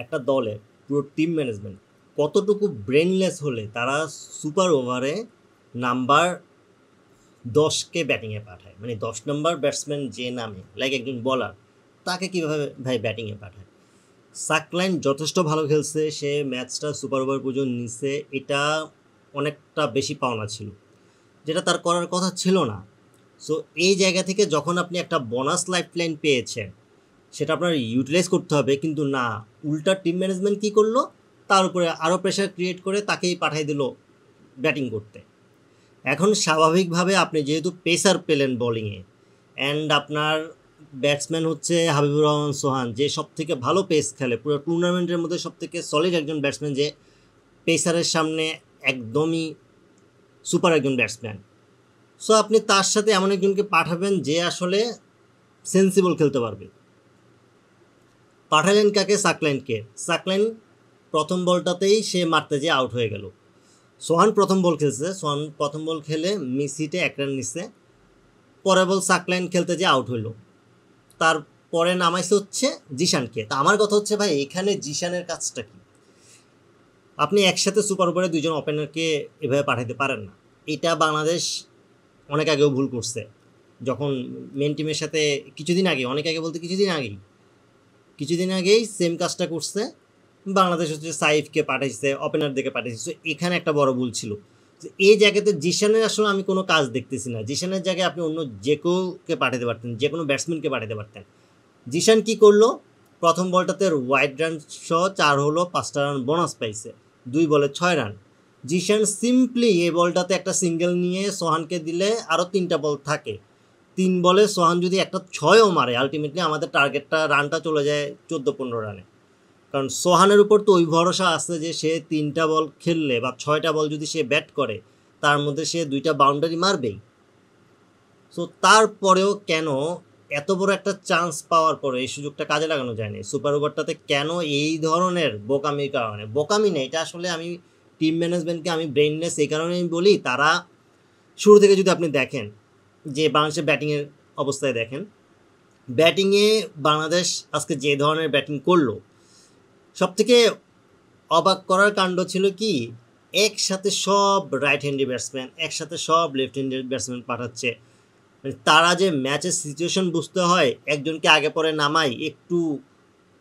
একটা দলে পুরো টিম ম্যানেজমেন্ট কতটুকু ব্রেনলেস হলে তারা সুপার ওভারে নাম্বার 10কে ব্যাটিংয়ে পাঠায়, মানে 10 নম্বর ব্যাটসম্যান যে নামে লাইক একজন বলার, তাকে কীভাবে ভাই ব্যাটিংয়ে পাঠায়। সাকলাইন যথেষ্ট ভালো খেলছে, সে ম্যাচটা সুপার ওভার পর্যন্ত নিচ্ছে, এটা অনেকটা বেশি পাওনা ছিল, যেটা তার করার কথা ছিল না। সো এই জায়গা থেকে যখন আপনি একটা বোনাস লাইফলাইন পেয়েছেন, সেটা আপনার ইউটিলাইজ করতে হবে, কিন্তু না, উল্টা টিম ম্যানেজমেন্ট কী করলো, তার উপরে আরও প্রেশার ক্রিয়েট করে তাকেই পাঠিয়ে দিল ব্যাটিং করতে। এখন স্বাভাবিকভাবে আপনি যেহেতু পেসার পেলেন বোলিংয়ে, অ্যান্ড আপনার ব্যাটসম্যান হচ্ছে হাবিবুর রহমান সোহান, যে সব থেকে ভালো পেস খেলে পুরো টুর্নামেন্টের মধ্যে, সব থেকে সলিড একজন ব্যাটসম্যান, যে পেসারের সামনে একদমই সুপার একজন ব্যাটসম্যান। সো আপনি তার সাথে এমন একজনকে পাঠাবেন যে আসলে সেন্সিবল খেলতে পারবে। পাঠালেন কাকে? সাকলাইনকে। সাকলাইন প্রথম বলটাতেই সে মারতে যেয়ে আউট হয়ে গেল। সোহান প্রথম বল খেলছে, সোহান প্রথম বল খেলে মিস হিটে 1 রান নিচ্ছে। পরের বল সাকলাইন খেলতে যেয়ে আউট হইল। তারপরে নামাইছে হচ্ছে জিশানকে। তা আমার কথা হচ্ছে ভাই, এখানে জিশানের কাজটা কি? আপনি একসাথে সুপার ওভারে 2জন ওপেনারকে এভাবে পাঠাতে পারেন না। এটা বাংলাদেশ অনেক আগেও ভুল করছে, যখন মেন টিমের সাথে কিছুদিন আগে, অনেক আগে বলতে কিছুদিন আগেই সেম কাজটা করছে। বাংলাদেশ হচ্ছে সাইফকে পাঠাইছে, ওপেনার দিকে পাঠাইছে। সো এখানে একটা বড় ভুল ছিল। এই জায়গাতে জিশানের আসলে আমি কোনো কাজ দেখতেছি না। জিশানের জায়গায় আপনি অন্য যে কেউকে পাঠাতে পারতেন, যে কোনো ব্যাটসম্যানকে পাঠাতে পারতেন। জিশান কি করলো? প্রথম বলটাতে ওয়াইড রান সহ 4 হলো, 5টা রান বোনাস পাইছে, 2 বলে 6 রান। জিশান সিম্পলি এই বলটাতে একটা সিঙ্গেল নিয়ে সোহানকে দিলে আরও 3টা বল থাকে। 3 বলে সোহান যদি একটা 6ও মারে, আলটিমেটলি আমাদের টার্গেটটা, রানটা চলে যায় 14-15 রানে। কারণ সোহানের উপর তো ওই ভরসা আছে যে সে 3টা বল খেললে বা 6টা বল যদি সে ব্যাট করে, তার মধ্যে সে 2টা বাউন্ডারি মারবেই। সো তারপরেও কেন এত বড় একটা চান্স পাওয়ার পরে এই সুযোগটা কাজে লাগানো যায়নি সুপার ওভারটাতে? কেন এই ধরনের বোকামির কারণে? বোকামি নেই, এটা আসলে আমি টিম ম্যানেজমেন্টকে আমি ব্রেইনলেস এই কারণে আমি বলি, তারা শুরু থেকে যদি আপনি দেখেন যে বাংলাদেশের ব্যাটিংয়ের অবস্থায় দেখেন, ব্যাটিংয়ে বাংলাদেশ আজকে যে ধরনের ব্যাটিং করলো, সবথেকে অবাক করার কাণ্ড ছিল কি, একসাথে সব রাইট হ্যান্ডি ব্যাটসম্যান, একসাথে সব লেফট হ্যান্ডি ব্যাটসম্যান পাঠাচ্ছে। মানে তারা যে ম্যাচের সিচুয়েশন বুঝতে হয়, একজনকে আগে পরে নামাই, একটু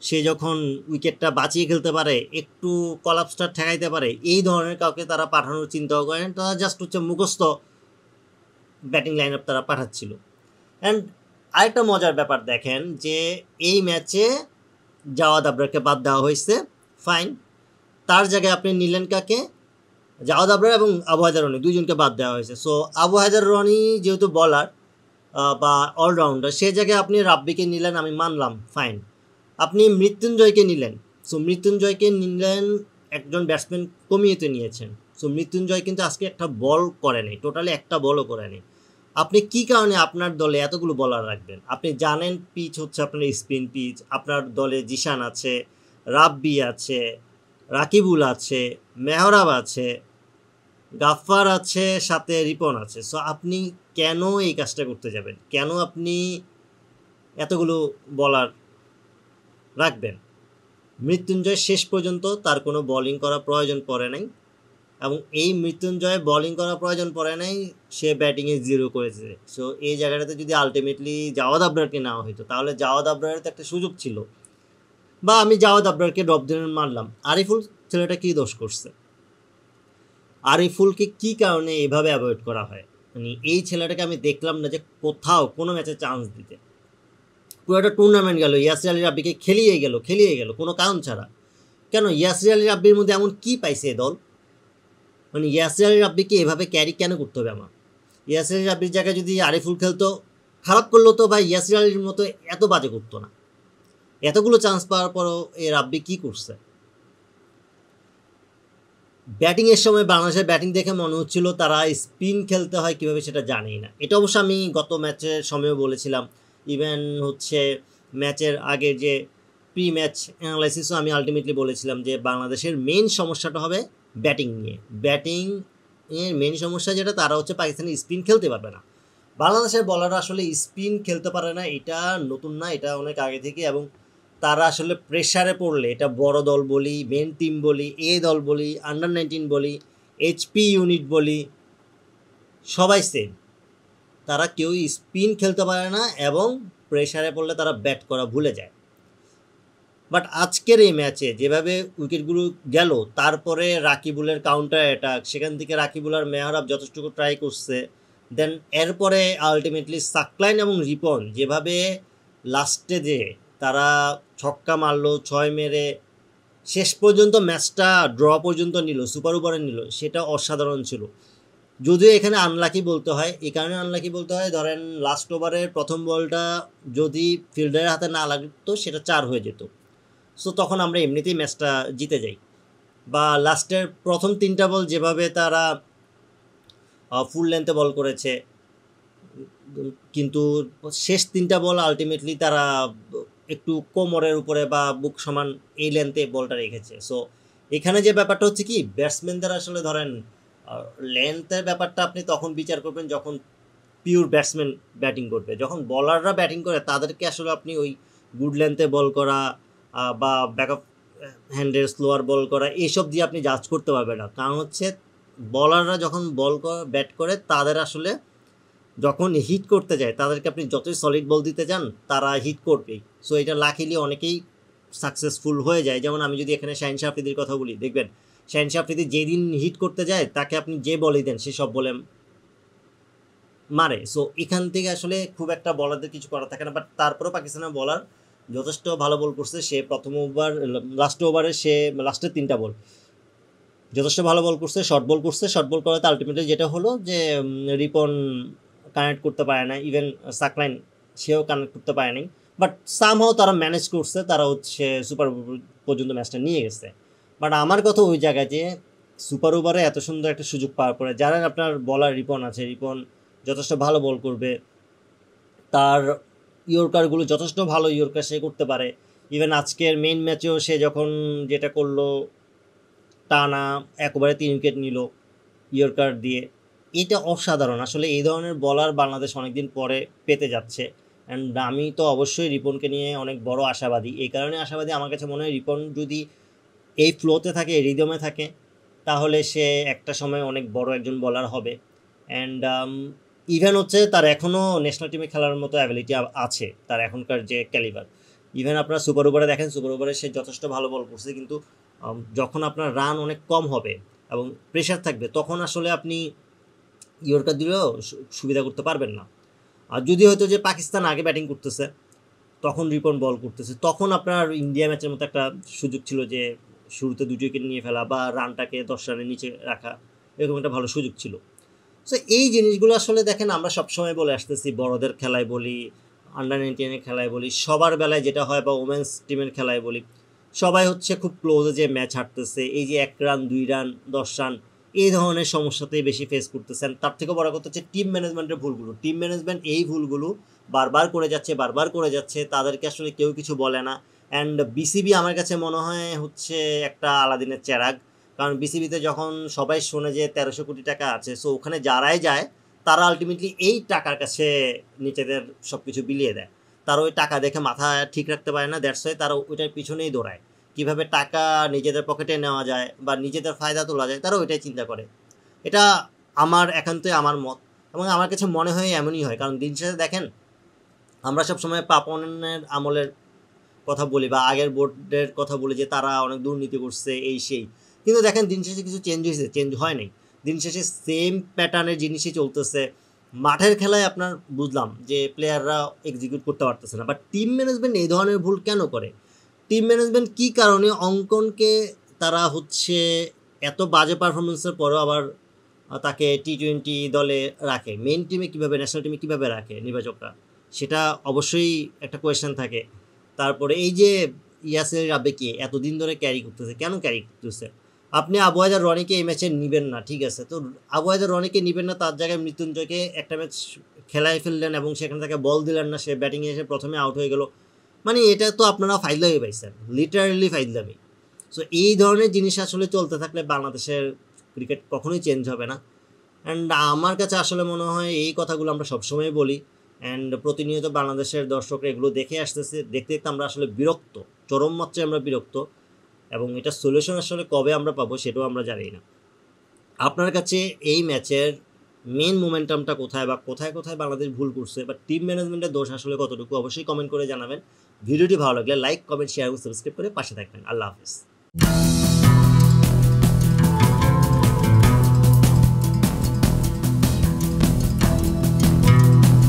সে যখন উইকেটটা বাঁচিয়ে খেলতে পারে, একটু কলাপসটা ঠেকাইতে পারে, এই ধরনের কাউকে তারা পাঠানোর চিন্তাও করেন। তারা জাস্ট হচ্ছে মুখস্থ ব্যাটিং লাইন আপ তারা পাঠাচ্ছিল। অ্যান্ড আরেকটা মজার ব্যাপার দেখেন যে এই ম্যাচে জাওয়াদ আবরারকে বাদ দেওয়া হয়েছে, ফাইন। তার জায়গায় আপনি নিলেন কাকে? জাওয়াদ আবরার এবং আবু হায়দার রনি, 2জনকে বাদ দেওয়া হয়েছে। সো আবু হায়দার রনি যেহেতু বলার বা অলরাউন্ডার, সে জায়গায় আপনি রাব্বিকে নিলেন, আমি মানলাম, ফাইন। আপনি মৃত্যুঞ্জয়কে নিলেন। সো মৃত্যুঞ্জয়কে নিলেন, একজন ব্যাটসম্যান কমিয়েতে নিয়েছেন। সো মৃত্যুঞ্জয় কিন্তু আজকে একটা বল করে নেই, টোটালি একটা বলও করে নেই। আপনি কি কারণে আপনার দলে এতগুলো বলার রাখবেন? আপনি জানেন পিচ হচ্ছে আপনার স্পিন পিচ, আপনার দলে জিশান আছে, রাব্বি আছে, রাকিবুল আছে, মেহরাব আছে, গাফফার আছে, সাথে রিপন আছে। সো আপনি কেন এই কাজটা করতে যাবেন? কেন আপনি এতগুলো বলার রাখবেন? মৃত্যুঞ্জয় শেষ পর্যন্ত তার কোনো বোলিং করা প্রয়োজন পড়ে নাই, এবং এই মৃত্যুঞ্জয় বোলিং করা প্রয়োজন পড়ে নাই, সে ব্যাটিংয়ে 0 করেছে। সো এই জায়গাটাতে যদি আলটিমেটলি জাওয়াদ আবরারকে নেওয়া হতো, তাহলে জাওয়াদ আবরারের তো একটা সুযোগ ছিল, বা আমি জাওয়াদ আবরারকে ড্রপ দিয়ে মারলাম। আরিফুল ছেলেটা কী দোষ করছে? আরিফুলকে কি কারণে এভাবে অ্যাভয়েড করা হয়? মানে এই ছেলেটাকে আমি দেখলাম না যে কোথাও কোনো ম্যাচে চান্স দিতে। পুরোটা টুর্নামেন্ট গেল, ইয়াসির আলী রাব্বিকে খেলিয়ে গেল কোনো কারণ ছাড়া। কেন? ইয়াসির আলী রাব্বির মধ্যে এমন কি পাইছে দল? মানে ইয়াসির আলী রাব্বিকে এভাবে ক্যারি কেন করতে হবে আমার? ইয়াসির আলী রাব্বির জায়গায় যদি আরিফুল খেলতো, খারাপ করলো তো ভাই, ইয়াসির আলীর মতো এত বাজে করতো না। এতগুলো চান্স পাওয়ার পরও এই রাব্বি কী করছে? ব্যাটিংয়ের সময় বাংলাদেশের ব্যাটিং দেখে মনে হচ্ছিল তারা স্পিন খেলতে হয় কীভাবে সেটা জানেই না। এটা অবশ্য আমি গত ম্যাচের সময়ও বলেছিলাম, ইভেন হচ্ছে ম্যাচের আগে যে প্রি ম্যাচ অ্যানালাইসিসও আমি আলটিমেটলি বলেছিলাম যে বাংলাদেশের মেন সমস্যাটা হবে ব্যাটিং নিয়ে। ব্যাটিংয়ের মেন সমস্যা যেটা, তারা হচ্ছে পাকিস্তানি স্পিন খেলতে পারবে না। বাংলাদেশের বলাররা আসলে স্পিন খেলতে পারে না, এটা নতুন না, এটা অনেক আগে থেকে। এবং তারা আসলে প্রেশারে পড়লে, এটা বড় দল বলি, মেন টিম বলি, এ দল বলি, আন্ডার-19 বলি, এইচপি ইউনিট বলি, সবাই সেম। তারা কেউ স্পিন খেলতে পারে না এবং প্রেশারে পড়লে তারা ব্যাট করা ভুলে যায়। বাট আজকের এই ম্যাচে যেভাবে উইকেটগুলো গেল, তারপরে রাকিবুলের কাউন্টার অ্যাটাক, সেখান থেকে রাকিবুল আর মেহরাব যথেষ্টটুকু ট্রাই করছে, দেন এরপরে আলটিমেটলি সাকলাইন এবং রিপন যেভাবে লাস্টে যে তারা ছক্কা মারলো 6 মেরে শেষ পর্যন্ত ম্যাচটা ড্র পর্যন্ত নিল, সুপার ওভারে নিল, সেটা অসাধারণ ছিল। যদিও এখানে আনলাকি বলতে হয়, এই কারণে আনলাকি বলতে হয়, ধরেন লাস্ট ওভারের প্রথম বলটা যদি ফিল্ডারের হাতে না লাগতো সেটা 4 হয়ে যেত, সো তখন আমরা এমনিতেই ম্যাচটা জিতে যাই। বা লাস্টের প্রথম 3টা বল যেভাবে তারা ফুল লেন্থে বল করেছে, কিন্তু শেষ 3টা বল আলটিমেটলি তারা একটু কোমরের উপরে বা বুক সমান এই লেন্থে বলটা রেখেছে। সো এখানে যে ব্যাপারটা হচ্ছে কি, ব্যাটসম্যানদের আসলে ধরেন লেন্থের ব্যাপারটা আপনি তখন বিচার করবেন যখন পিওর ব্যাটসম্যান ব্যাটিং করবে। যখন বলাররা ব্যাটিং করে তাদেরকে আসলে আপনি ওই গুড লেন্থে বল করা বা ব্যাকআপ হ্যান্ডের স্লোয়ার বল করা এইসব দিয়ে আপনি জাজ করতে পারবেন না। কারণ হচ্ছে বলাররা যখন ব্যাট করে তাদের আসলে যখন হিট করতে যায় তাদেরকে আপনি যতই সলিড বল দিতে যান তারা হিট করবেই। সো এটা লাকিলি অনেকেই সাকসেসফুল হয়ে যায়। যেমন আমি যদি এখানে শাহিন শাহ আফ্রিদির কথা বলি, দেখবেন শাহিন শাহ আফ্রিদি যেদিন হিট করতে যায় তাকে আপনি যে বলই দেন সে সব বলে মারে। সো এখান থেকে আসলে খুব একটা বলারদের কিছু করা থাকে না। বাট তারপরেও পাকিস্তানের বলার যথেষ্ট ভালো বল করছে। সে প্রথম ওভার লাস্ট ওভারে সে লাস্টের 3টা বল যথেষ্ট ভালো বল করছে, শর্ট বল করছে। শর্ট বল করাতে আলটিমেটলি যেটা হলো যে রিপন কানেক্ট করতে পারে না, ইভেন সাকলাইন সেও কানেক্ট করতে পারেনি। বাট সামহাও তারা ম্যানেজ করছে, তারা হচ্ছে সুপার ওভার পর্যন্ত ম্যাচটা নিয়ে গেছে। বাট আমার কথা ওই জায়গায় যে সুপার ওভারে এত সুন্দর একটা সুযোগ পাওয়ার পরে, যারা আপনার বলার রিপন আছে, রিপন যথেষ্ট ভালো বল করবে, তার ইয়র্কারগুলো যথেষ্ট ভালো ইয়র্কার সে করতে পারে। ইভেন আজকের মেইন ম্যাচেও সে যখন যেটা করলো, টানা একবারে 3 উইকেট নিল ইয়র্কার দিয়ে, এটা অসাধারণ। আসলে এই ধরনের বলার বাংলাদেশ অনেকদিন পরে পেতে যাচ্ছে। অ্যান্ড আমি তো অবশ্যই রিপনকে নিয়ে অনেক বড় আশাবাদী। এই কারণে আশাবাদী, আমার কাছে মনে হয় রিপন যদি এই ফ্লোতে থাকে, রিদমে থাকে, তাহলে সে একটা সময় অনেক বড় একজন বলার হবে। অ্যান্ড ইভেন হচ্ছে তার এখনও ন্যাশনাল টিমে খেলার মতো অ্যাবিলিটি আছে, তার এখনকার যে ক্যালিবার। ইভেন আপনার সুপার ওভারে দেখেন, সুপার ওভারে সে যথেষ্ট ভালো বল করছে, কিন্তু যখন আপনার রান অনেক কম হবে এবং প্রেশার থাকবে তখন আসলে আপনি ইয়র্কার দিলেও সুবিধা করতে পারবেন না। আর যদি হয়তো যে পাকিস্তান আগে ব্যাটিং করতেছে তখন রিপন বল করতেছে, তখন আপনার ইন্ডিয়া ম্যাচের মতো একটা সুযোগ ছিল যে শুরুতে 2 উইকেট নিয়ে ফেলা বা রানটাকে 10 রানের নিচে রাখা, এরকম একটা ভালো সুযোগ ছিল। সো এই জিনিসগুলো আসলে দেখেন আমরা সবসময় বলে আসতেছি, বড়দের খেলায় বলি, আন্ডার-19 খেলায় বলি, সবার বেলায় যেটা হয়, বা ওমেন্স টিমের খেলায় বলি, সবাই হচ্ছে খুব ক্লোজে যে ম্যাচ হারতেছে, এই যে 1 রান 2 রান 10 রান এই ধরনের সমস্যাতেই বেশি ফেস করতেছেন। তার থেকে বড় কথা হচ্ছে টিম ম্যানেজমেন্টের ভুলগুলো। টিম ম্যানেজমেন্ট এই ভুলগুলো বারবার করে যাচ্ছে, তাদেরকে আসলে কেউ কিছু বলে না। অ্যান্ড বিসিবি আমার কাছে মনে হয় হচ্ছে একটা আলাদিনের চেরাগ। কারণ বিসিবিতে যখন সবাই শোনে যে 1300 কোটি টাকা আছে, সো ওখানে যারাই যায় তারা আলটিমেটলি এই টাকার কাছে নিজেদের সব কিছু বিলিয়ে দেয়। তারা ওই টাকা দেখে মাথা ঠিক রাখতে পারে না, দ্যাটস ওয়াই তারা ওইটার পিছনেই দৌড়ায়। কীভাবে টাকা নিজেদের পকেটে নেওয়া যায় বা নিজেদের ফায়দা তোলা যায়, তারা ওইটাই চিন্তা করে। এটা আমার একান্তই আমার মত, এবং আমার কাছে মনে হয় এমনই হয়। কারণ দিন শেষে দেখেন, আমরা সবসময় পাপনের আমলের কথা বলি বা আগের বোর্ডের কথা বলি যে তারা অনেক দুর্নীতি করছে এই সেই, কিন্তু দেখেন দিন শেষে কিছু চেঞ্জ হয়েছে? চেঞ্জ হয় নাই। দিন শেষে সেম প্যাটার্নের জিনিসই চলতেছে। মাঠের খেলায় আপনার বুঝলাম যে প্লেয়াররা এক্সিকিউট করতে পারতেছে না, বাট টিম ম্যানেজমেন্ট এই ধরনের ভুল কেন করে? টিম ম্যানেজমেন্ট কী কারণে অঙ্কনকে তারা হচ্ছে এত বাজে পারফরমেন্সের পরেও আবার তাকে টি-20 দলে রাখে, মেন টিমে কীভাবে, ন্যাশনাল টিমে কীভাবে রাখে নির্বাচকরা? সেটা অবশ্যই একটা কোয়েশ্চেন থাকে। তারপরে এই যে ইয়াসির রাব্বিকে এতদিন ধরে ক্যারি করতেছে, কেন ক্যারি করতেছে? আপনি আবু হায়দার রনিকে এই ম্যাচে নেবেন না, ঠিক আছে, তো আবু হায়দার রনিকে নেবেন না, তার জায়গায় মৃত্যুঞ্জয়কে একটা ম্যাচ খেলায় ফেললেন এবং সেখানে তাকে বল দিলেন না, সে ব্যাটিংয়ে এসে প্রথমে আউট হয়ে গেল। মানে এটা তো আপনারা ফাইজলামি পাইছেন, লিটারালি ফাইজলামি। সো এই ধরনের জিনিস আসলে চলতে থাকলে বাংলাদেশের ক্রিকেট কখনোই চেঞ্জ হবে না। অ্যান্ড আমার কাছে আসলে মনে হয় এই কথাগুলো আমরা সবসময় বলি অ্যান্ড প্রতিনিয়ত বাংলাদেশের দর্শকরা এগুলো দেখে আসতেছে, দেখতে দেখতে আমরা আসলে বিরক্ত, চরম মাত্রায় আমরা বিরক্ত, এবং এটা সলিউশন আসলে কবে আমরা পাবো সেটাও আমরা জানি না। আপনার কাছে এই ম্যাচের মেন মোমেন্টামটা কোথায়, বা কোথায় কোথায় বাংলাদেশ ভুল করছে, বা টিম ম্যানেজমেন্টের দোষ আসলে কতটুকু, অবশ্যই কমেন্ট করে জানাবেন। ভিডিওটি ভালো লাগলে লাইক, কমেন্ট, শেয়ার এবং সাবস্ক্রাইব করে পাশে থাকবেন। আল্লাহ হাফেজ।